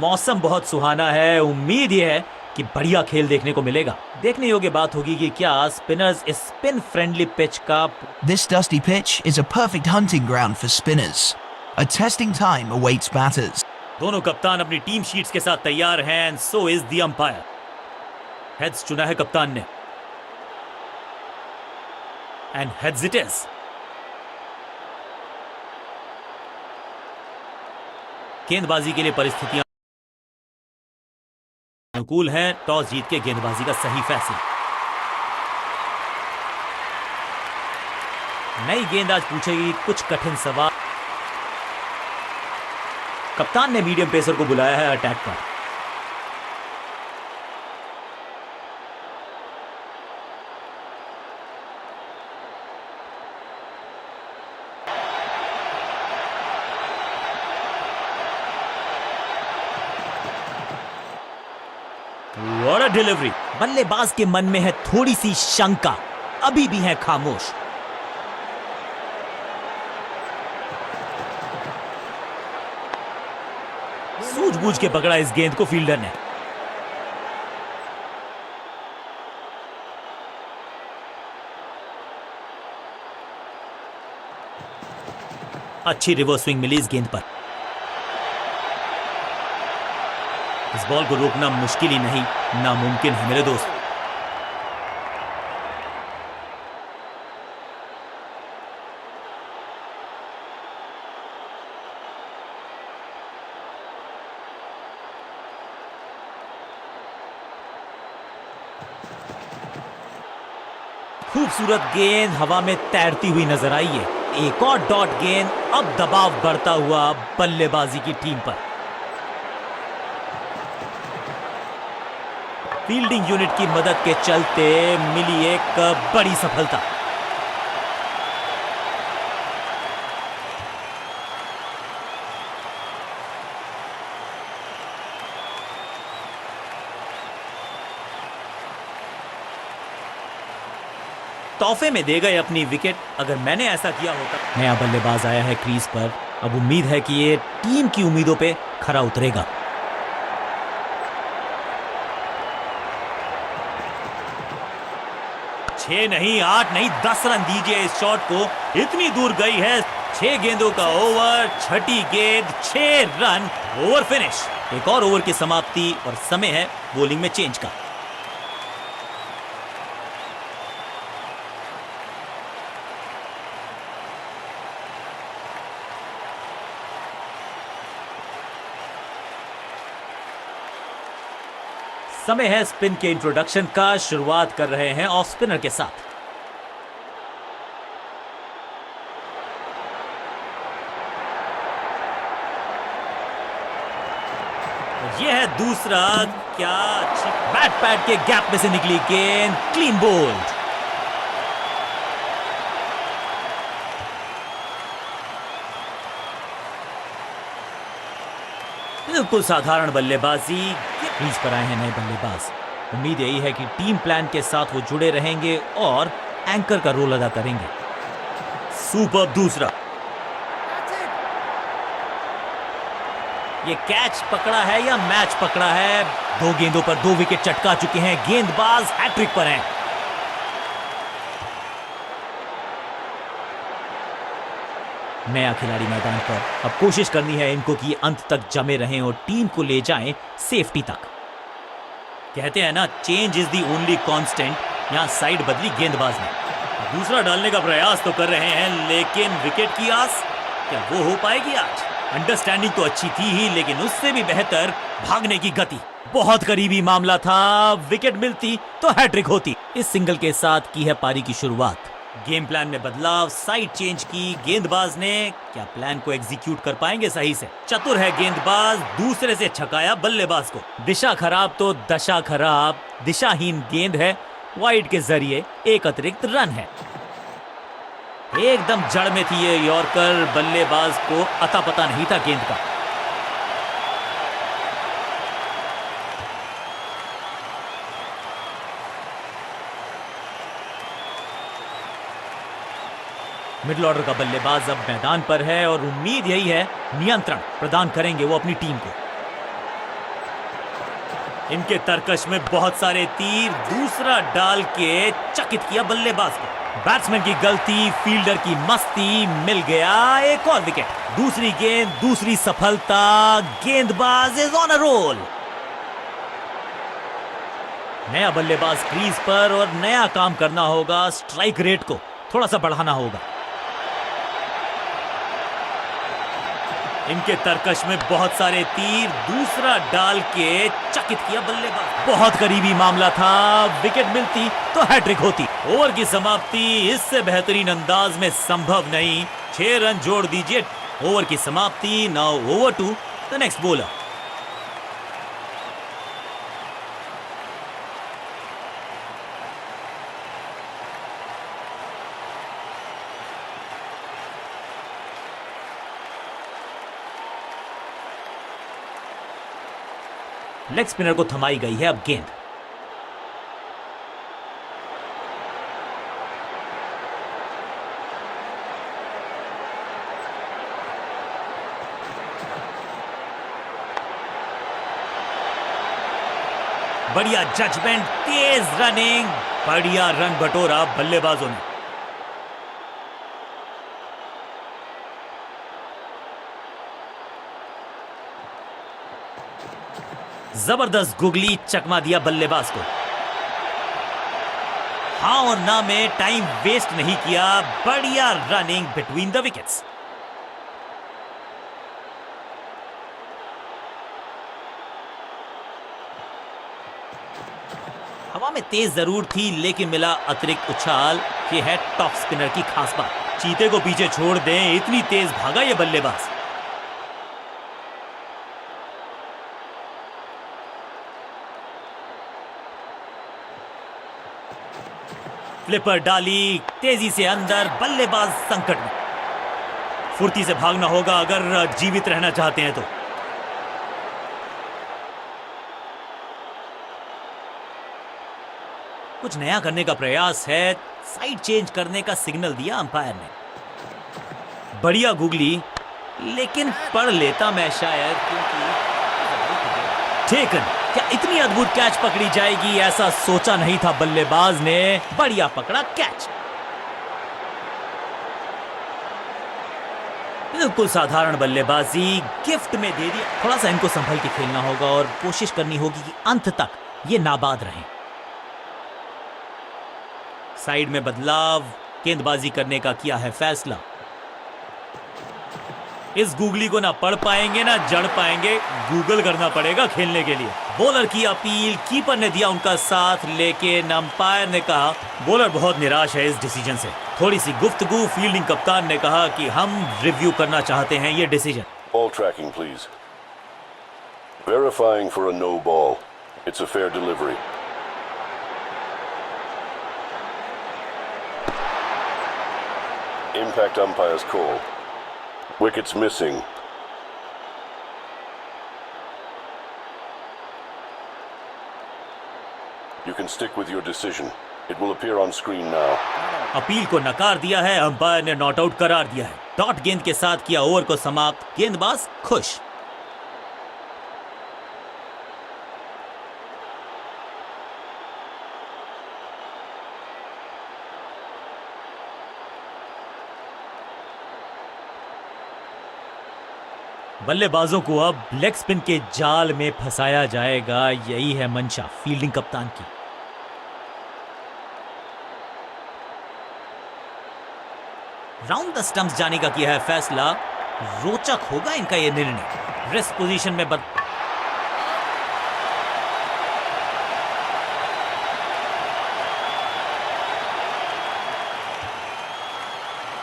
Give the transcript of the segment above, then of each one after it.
मौसम बहुत सुहाना है। उम्मीद ये है कि बढ़िया खेल देखने को मिलेगा। देखने योग्य बात होगी कि क्या स्पिनर्स इस स्पिन फ्रेंडली पिच का This dusty pitch is a perfect hunting ground for spinners. A testing time awaits batters. दोनों कप्तान अपनी टीम शीट्स के साथ तैयार हैं and so is the umpire. Heads चुना है कप्तान ने एंड हेड्स इट इज। गेंदबाजी के लिए परिस्थितियां अनुकूल हैं। टॉस जीत के गेंदबाजी का सही फैसला। नई गेंद आज पूछेगी कुछ कठिन सवाल। कप्तान ने मीडियम पेसर को बुलाया है अटैक पर। What a delivery. बल्लेबाज के मन में है थोड़ी सी शंका, अभी भी है खामोश। सूझबूझ के पकड़ा इस गेंद को फील्डर ने। अच्छी रिवर्स स्विंग मिली इस गेंद पर। इस बॉल को रोकना मुश्किल ही नहीं, नामुमकिन है मेरे दोस्त। खूबसूरत गेंद हवा में तैरती हुई नजर आई है। एक और डॉट गेंद, अब दबाव बढ़ता हुआ बल्लेबाजी की टीम पर। फील्डिंग यूनिट की मदद के चलते मिली एक बड़ी सफलता। तोहफे में दे गए अपनी विकेट। अगर मैंने ऐसा किया होता। नया बल्लेबाज आया है क्रीज पर। अब उम्मीद है कि ये टीम की उम्मीदों पे खरा उतरेगा। छह नहीं, 8 नहीं, 10 रन दीजिए इस शॉट को। इतनी दूर गई है। 6 गेंदों का ओवर, छठी गेंद, 6 रन, ओवर फिनिश। एक और ओवर की समाप्ति और समय है बॉलिंग में चेंज का। समय है स्पिन के इंट्रोडक्शन का। शुरुआत कर रहे हैं ऑफ स्पिनर के साथ। यह है दूसरा। क्या अच्छी बैट पैड के गैप में से निकली गेंद, क्लीन बोल्ड। बिल्कुल साधारण बल्लेबाजी। क्रीज पर आए हैं नए बल्लेबाज। उम्मीद यही है कि टीम प्लान के साथ वो जुड़े रहेंगे और एंकर का रोल अदा करेंगे। सुपर दूसरा। ये कैच पकड़ा है या मैच पकड़ा है? 2 गेंदों पर 2 विकेट चटका चुके हैं। गेंदबाज हैट्रिक पर हैं। नया खिलाड़ी मैदान पर। अब कोशिश करनी है इनको कि अंत तक जमे रहें और टीम को ले जाएं सेफ्टी तक। कहते हैं ना, change is the only constant. यहां साइड बदली गेंदबाज ने। दूसरा डालने का प्रयास तो कर रहे हैं, लेकिन विकेट की आस क्या वो हो पाएगी आज? अंडरस्टैंडिंग तो अच्छी थी ही, लेकिन उससे भी बेहतर भागने की गति। बहुत करीबी मामला था। विकेट मिलती तो हैट्रिक होती। इस सिंगल के साथ की है पारी की शुरुआत। गेम प्लान में बदलाव, साइड चेंज की गेंदबाज ने। क्या प्लान को एग्जीक्यूट कर पाएंगे सही से? चतुर है गेंदबाज, दूसरे से छकाया बल्लेबाज को। दिशा खराब तो दशा खराब। दिशाहीन गेंद है, वाइड के जरिए एक अतिरिक्त रन है। एकदम जड़ में थी ये यॉर्कर। बल्लेबाज को अता पता नहीं था गेंद का। मिडिल ऑर्डर का बल्लेबाज अब मैदान पर है और उम्मीद यही है नियंत्रण प्रदान करेंगे वो अपनी टीम को। इनके तरकश में बहुत सारे तीर, दूसरा डाल के चकित किया बल्लेबाज को। बैट्समैन की गलती, फील्डर की मस्ती, मिल गया एक और विकेट। दूसरी गेंद, दूसरी सफलता, गेंदबाज इज ऑन अ रोल। नया बल्लेबाज क्रीज पर और नया काम करना होगा, स्ट्राइक रेट को थोड़ा सा बढ़ाना होगा। इनके तरकश में बहुत सारे तीर, दूसरा डाल के चकित किया बल्लेबाज। बहुत करीबी मामला था, विकेट मिलती तो हैट्रिक होती। ओवर की समाप्ति इससे बेहतरीन अंदाज में संभव नहीं। 6 रन जोड़ दीजिए। ओवर की समाप्ति। Now over to the next bowler. Leg spinner को थमाई गई है अब गेंद। बढ़िया जजमेंट, तेज रनिंग, बढ़िया रन बटोरा बल्लेबाजों ने। जबरदस्त गुगली, चकमा दिया बल्लेबाज को। हाँ और ना में टाइम वेस्ट नहीं किया, बढ़िया रनिंग बिटवीन द विकेट्स। हवा में तेज जरूर थी लेकिन मिला अतिरिक्त उछाल। ये है टॉप स्पिनर की खास बात। चीते को पीछे छोड़ दें, इतनी तेज भागा ये बल्लेबाज। फ्लिपर डाली, तेजी से अंदर, बल्लेबाज संकट में। फुर्ती से भागना होगा अगर जीवित रहना चाहते हैं तो। कुछ नया करने का प्रयास है, साइड चेंज करने का सिग्नल दिया अंपायर ने। बढ़िया गुगली, लेकिन पढ़ लेता मैं शायद, क्योंकि टेकन। क्या इतनी अद्भुत कैच पकड़ी जाएगी, ऐसा सोचा नहीं था बल्लेबाज ने। बढ़िया पकड़ा कैच। बिल्कुल साधारण बल्लेबाजी गिफ्ट में दे दिया। थोड़ा सा इनको संभल के खेलना होगा और कोशिश करनी होगी कि अंत तक ये नाबाद रहें। साइड में बदलाव, गेंदबाजी करने का किया है फैसला। इस गूगली को ना पढ़ पाएंगे ना जड़ पाएंगे, गूगल करना पड़ेगा खेलने के लिए। बॉलर की अपील, कीपर ने दिया उनका साथ, लेकिन अंपायर ने कहा बॉलर बहुत निराश है इस डिसीजन से। थोड़ी सी गुफ्तगू, फील्डिंग कप्तान ने कहा कि हम रिव्यू करना चाहते हैं ये decision. Ball tracking, please. Verifying for a no ball. It's a fair delivery. Impact umpire's call. Wickets missing. You can stick with your decision. It will appear on screen now. Appeal को नकार दिया है, umpire ने not out करार दिया है। Dot गेंद के साथ किया ओवर को समाप्त, गेंदबाज खुश। बल्लेबाजों को अब लेग स्पिन के जाल में फंसाया जाएगा, यही है मंशा फील्डिंग कप्तान की। राउंड द स्टंप्स जाने का किया है फैसला। रोचक होगा इनका यह निर्णय। रेस्ट पोजीशन में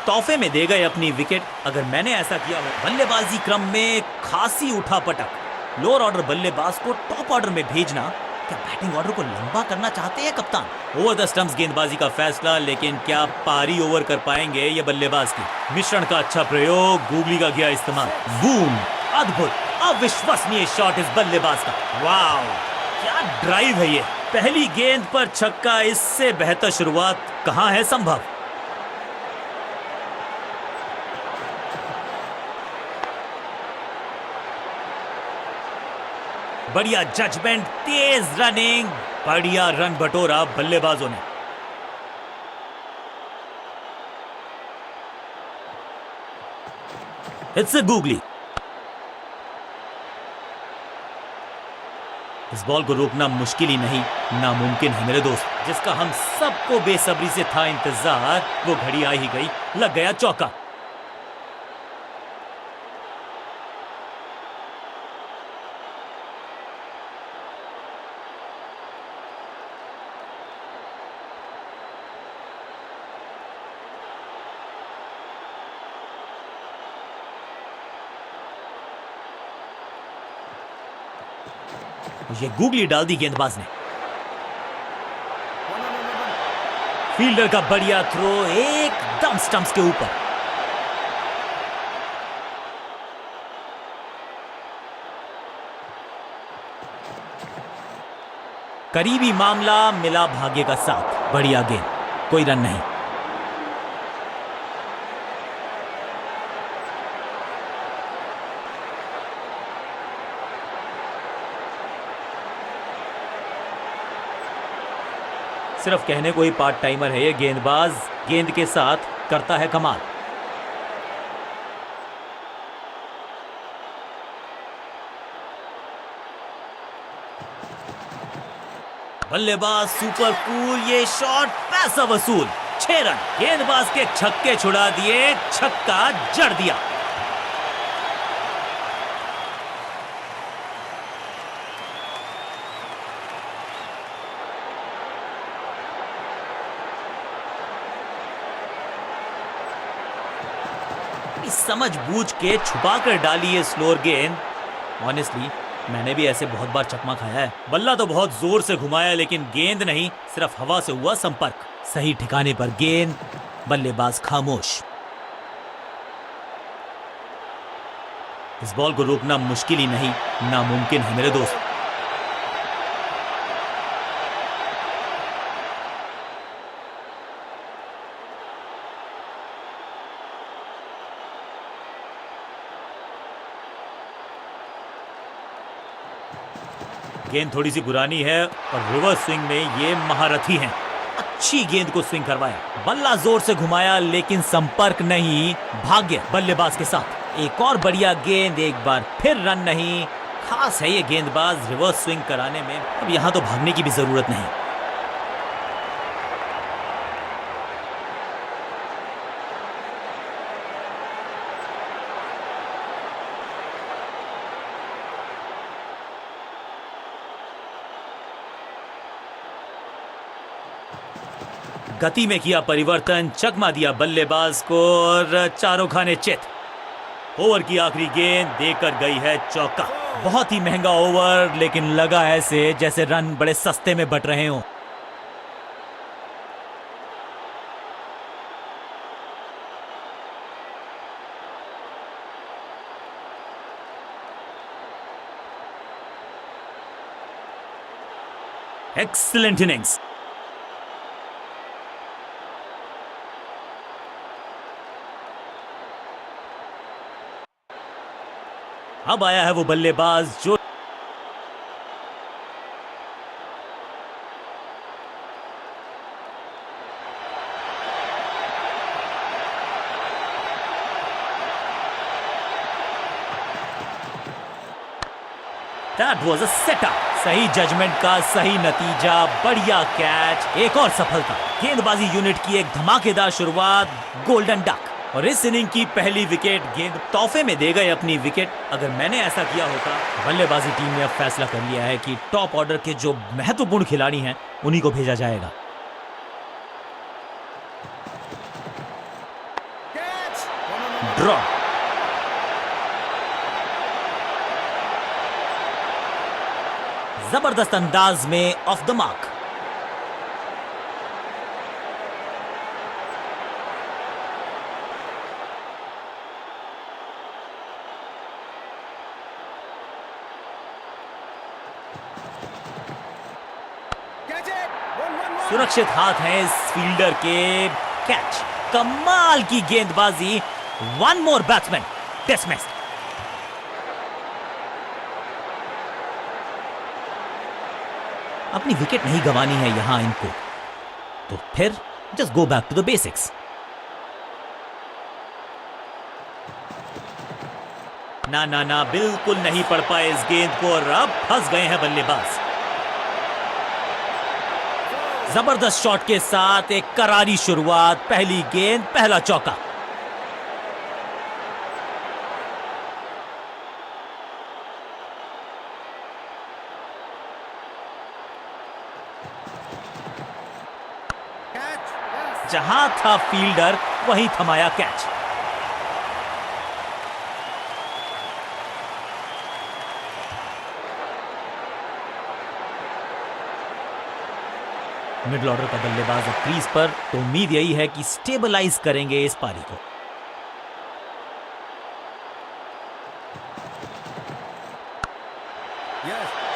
तोहफे में दे गए अपनी विकेट। अगर मैंने ऐसा किया हो। बल्लेबाजी क्रम में खासी उठापटक। लोअर ऑर्डर बल्लेबाज को टॉप ऑर्डर में भेजना। क्या बैटिंग ऑर्डर को लंबा करना चाहते हैं कप्तान? ओवर द स्टंप्स गेंदबाजी का फैसला, लेकिन क्या पारी ओवर कर पाएंगे ये बल्लेबाज की? मिश्रण का अच्छा प्रयोग, गूगली का किया इस्तेमाल। बूम, अद्भुत, अविश्वसनीय शॉट इस बल्लेबाज का। वाह, क्या ड्राइव है ये। पहली गेंद पर छक्का, इससे बेहतर शुरुआत कहां है संभव। बढ़िया जजमेंट, तेज रनिंग, बढ़िया रन बटोरा बल्लेबाजों ने। It's a googly. इस बॉल को रोकना मुश्किल ही नहीं, नामुमकिन है मेरे दोस्त। जिसका हम सबको बेसब्री से था इंतजार, वो घड़ी आ ही गई, लग गया चौका। ये गूगली डाल दी गेंदबाज ने। फील्डर का बढ़िया थ्रो एकदम स्टंप्स के ऊपर। करीबी मामला, मिला भाग्य का साथ। बढ़िया गेंद, कोई रन नहीं। सिर्फ कहने को ही पार्ट टाइमर है ये गेंदबाज, गेंद के साथ करता है कमाल। बल्लेबाज सुपर कूल, ये शॉट पैसा वसूल। 6 रन, गेंदबाज के छक्के छुड़ा दिए, छक्का जड़ दिया। समझ बूझ के छुपा कर डाली ये स्लोअर गेंद। ऑनेस्टली मैंने भी ऐसे बहुत बार चकमा खाया है। बल्ला तो बहुत जोर से घुमाया, लेकिन गेंद नहीं, सिर्फ हवा से हुआ संपर्क। सही ठिकाने पर गेंद, बल्लेबाज खामोश। इस बॉल को रोकना मुश्किल ही नहीं, नामुमकिन है मेरे दोस्त। गेंद थोड़ी सी पुरानी है और रिवर्स स्विंग में ये महारथी हैं। अच्छी गेंद को स्विंग करवाया, बल्ला जोर से घुमाया, लेकिन संपर्क नहीं। भाग्य बल्लेबाज के साथ। एक और बढ़िया गेंद, एक बार फिर रन नहीं। खास है ये गेंदबाज रिवर्स स्विंग कराने में। अब यहां तो भागने की भी जरूरत नहीं। गति में किया परिवर्तन, चकमा दिया बल्लेबाज को और चारों खाने चित। ओवर की आखिरी गेंद देकर गई है चौका। बहुत ही महंगा ओवर, लेकिन लगा ऐसे जैसे रन बड़े सस्ते में बट रहे हों। Excellent innings. अब आया है वो बल्लेबाज जो दैट वाज अ सेटअप। सही जजमेंट का सही नतीजा, बढ़िया कैच, एक और सफलता। गेंदबाजी यूनिट की एक धमाकेदार शुरुआत, गोल्डन डक। और इस इनिंग की पहली विकेट गेंद तोहफे में दे गए अपनी विकेट। अगर मैंने ऐसा किया होता, बल्लेबाजी टीम ने अब फैसला कर लिया है कि टॉप ऑर्डर के जो महत्वपूर्ण खिलाड़ी हैं उन्हीं को भेजा जाएगा। ड्रॉ। जबरदस्त अंदाज में ऑफ द मार्क। सुरक्षित हाथ हैं इस फील्डर के। कैच, कमाल की गेंदबाजी। One more batsman dismissed. अपनी विकेट नहीं गंवानी है यहां इनको, तो फिर just go back to the basics. ना ना ना, बिल्कुल नहीं पढ़ पाए इस गेंद को और अब फंस गए हैं बल्लेबाज। जबरदस्त शॉट के साथ एक करारी शुरुआत, पहली गेंद पहला चौका। जहां था फील्डर वहीं थमाया कैच। मिडिल ऑर्डर का बल्लेबाज अब क्रीज पर, तो उम्मीद यही है कि स्टेबलाइज करेंगे इस पारी को।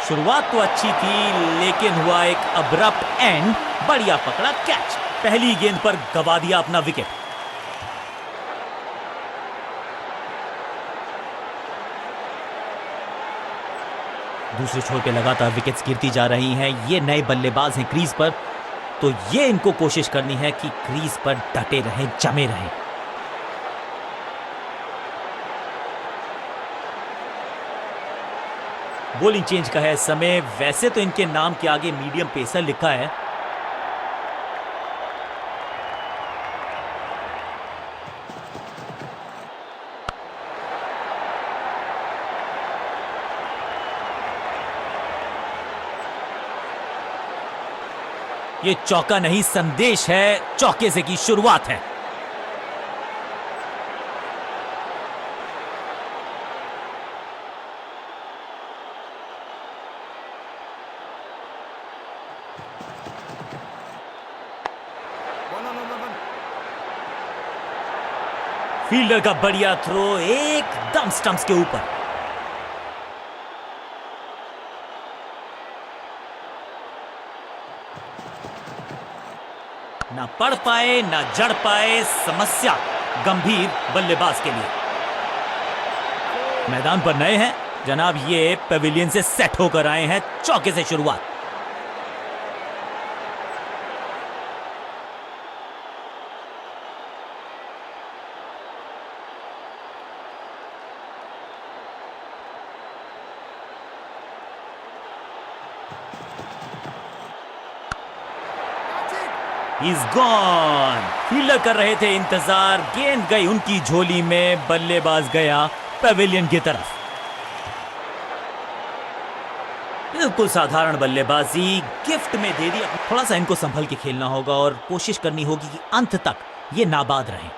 शुरुआत तो अच्छी थी लेकिन हुआ एक अब्रप्ट एंड, बढ़िया पकड़ा कैच, पहली गेंद पर गवा दिया अपना विकेट। दूसरे छोर पे लगातार विकेट्स गिरती जा रही हैं। ये नए बल्लेबाज हैं क्रीज पर, तो ये इनको कोशिश करनी है कि क्रीज पर डटे रहें, जमे रहें। बॉलिंग चेंज का है समय। वैसे तो इनके नाम के आगे मीडियम पेसर लिखा है, ये चौका नहीं संदेश है, चौके से की शुरुआत है। फील्डर का बढ़िया थ्रो एकदम स्टंप्स के ऊपर। ना पढ़ पाए ना जड़ पाए, समस्या गंभीर बल्लेबाज के लिए। मैदान पर नए हैं जनाब, ये पेविलियन से सेट होकर आए हैं। चौके से शुरुआत। He's gone. फील्डर कर रहे थे इंतजार, गेंद गई उनकी झोली में, बल्लेबाज गया पेविलियन की तरफ। बिल्कुल साधारण बल्लेबाजी गिफ्ट में दे दी। थोड़ा सा इनको संभल के खेलना होगा और कोशिश करनी होगी कि अंत तक ये नाबाद रहें।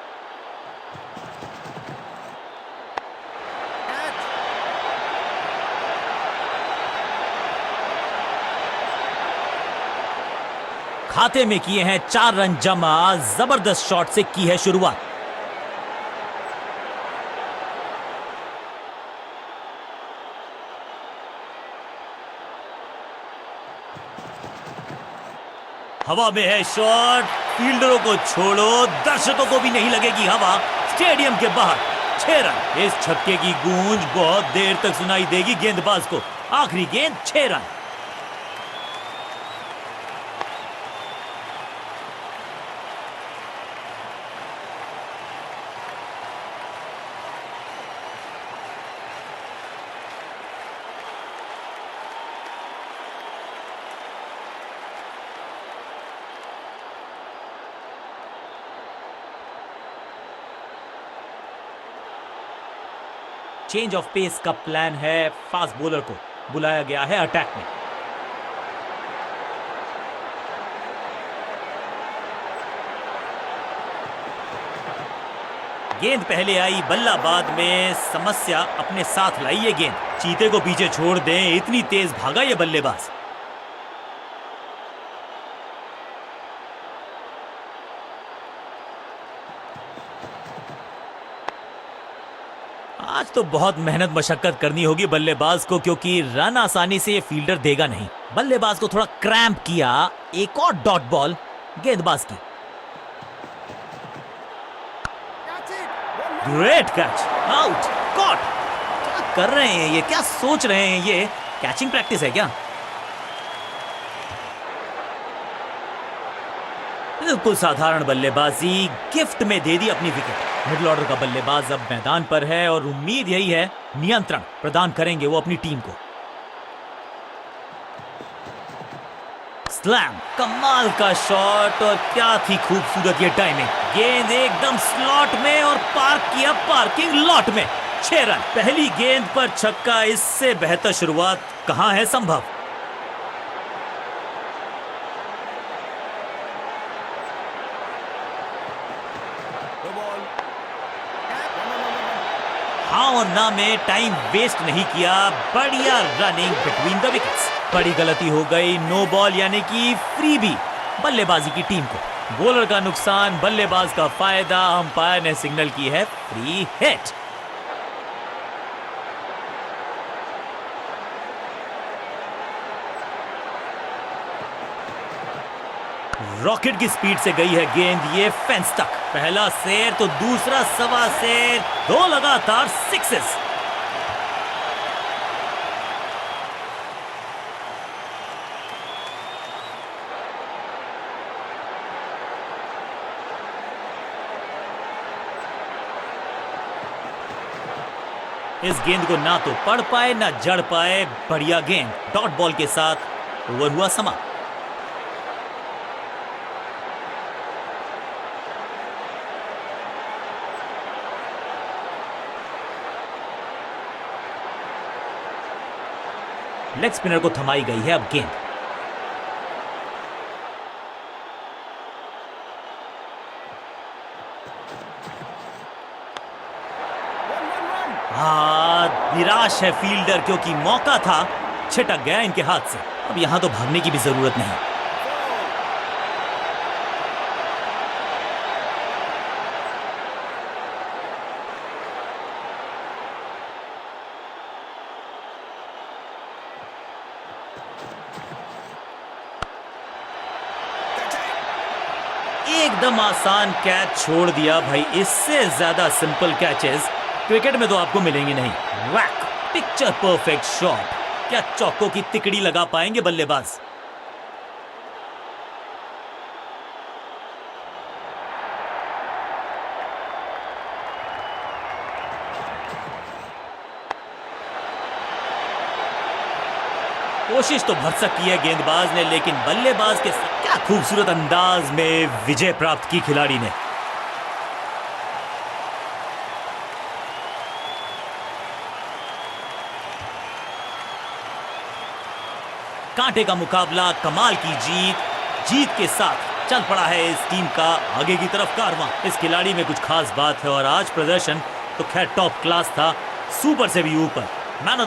खाते में किए हैं 4 रन जमा, जबरदस्त शॉट से की है शुरुआत। हवा में है शॉट, फील्डरों को छोड़ो, दर्शकों को भी नहीं लगेगी हवा। स्टेडियम के बाहर 6 रन। इस छक्के की गूंज बहुत देर तक सुनाई देगी गेंदबाज को। आखिरी गेंद 6 रन। चेंज ऑफ पेस का प्लान है। फास्ट बॉलर को बुलाया गया है अटैक में। गेंद पहले आई, बल्ला बाद में, समस्या अपने साथ लाई ये गेंद। चीते को पीछे छोड़ दें, इतनी तेज भागा ये बल्लेबाज। आज तो बहुत मेहनत मशक्कत करनी होगी बल्लेबाज को, क्योंकि रन आसानी से ये फील्डर देगा नहीं। बल्लेबाज को थोड़ा क्रैम्प किया। एक और डॉट बॉल गेंदबाज की। Great catch, out, caught. क्या कर रहे हैं ये, क्या सोच रहे हैं ये? कैचिंग प्रैक्टिस है क्या? बिल्कुल साधारण बल्लेबाजी गिफ्ट में दे दी अपनी विकेट। मिडिल ऑर्डर का बल्लेबाज अब मैदान पर है और उम्मीद यही है नियंत्रण प्रदान करेंगे वो अपनी टीम को। स्लैम, कमाल का शॉट और क्या थी खूबसूरत ये टाइमिंग। गेंद एकदम स्लॉट में और पार्क किया पार्किंग लॉट में। 6 रन। पहली गेंद पर छक्का, इससे बेहतर शुरुआत कहां है संभव। हाँ और ना में टाइम वेस्ट नहीं किया। बढ़िया रनिंग बिटवीन द विकेट्स। बड़ी गलती हो गई, नो बॉल यानी कि फ्री भी बल्लेबाजी की टीम को। बॉलर का नुकसान, बल्लेबाज का फायदा। अंपायर ने सिग्नल की है फ्री हिट। रॉकेट की स्पीड से गई है गेंद ये फेंस तक। पहला शेर तो दूसरा सवा शेर, 2 लगातार सिक्सेस। इस गेंद को ना तो पढ़ पाए ना जड़ पाए। बढ़िया गेंद। डॉट बॉल के साथ ओवर हुआ समाप्त। लेग स्पिनर को थमाई गई है अब गेंद। निराश है फील्डर क्योंकि मौका था, छिटक गया इनके हाथ से। अब यहां तो भागने की भी जरूरत नहीं। एकदम आसान कैच छोड़ दिया भाई। इससे ज्यादा सिंपल कैचेस क्रिकेट में तो आपको मिलेंगे नहीं। वैक, पिक्चर परफेक्ट शॉट। क्या चौकों की तिकड़ी लगा पाएंगे बल्लेबाज। कोशिश तो भरसक की है गेंदबाज ने, लेकिन बल्लेबाज के क्या खूबसूरत अंदाज में विजय प्राप्त की खिलाड़ी ने। कांटे का मुकाबला, कमाल की जीत के साथ चल पड़ा है इस टीम का आगे की तरफ कारवां। इस खिलाड़ी में कुछ खास बात है और आज प्रदर्शन तो खैर टॉप क्लास था, सुपर से भी ऊपर। मैन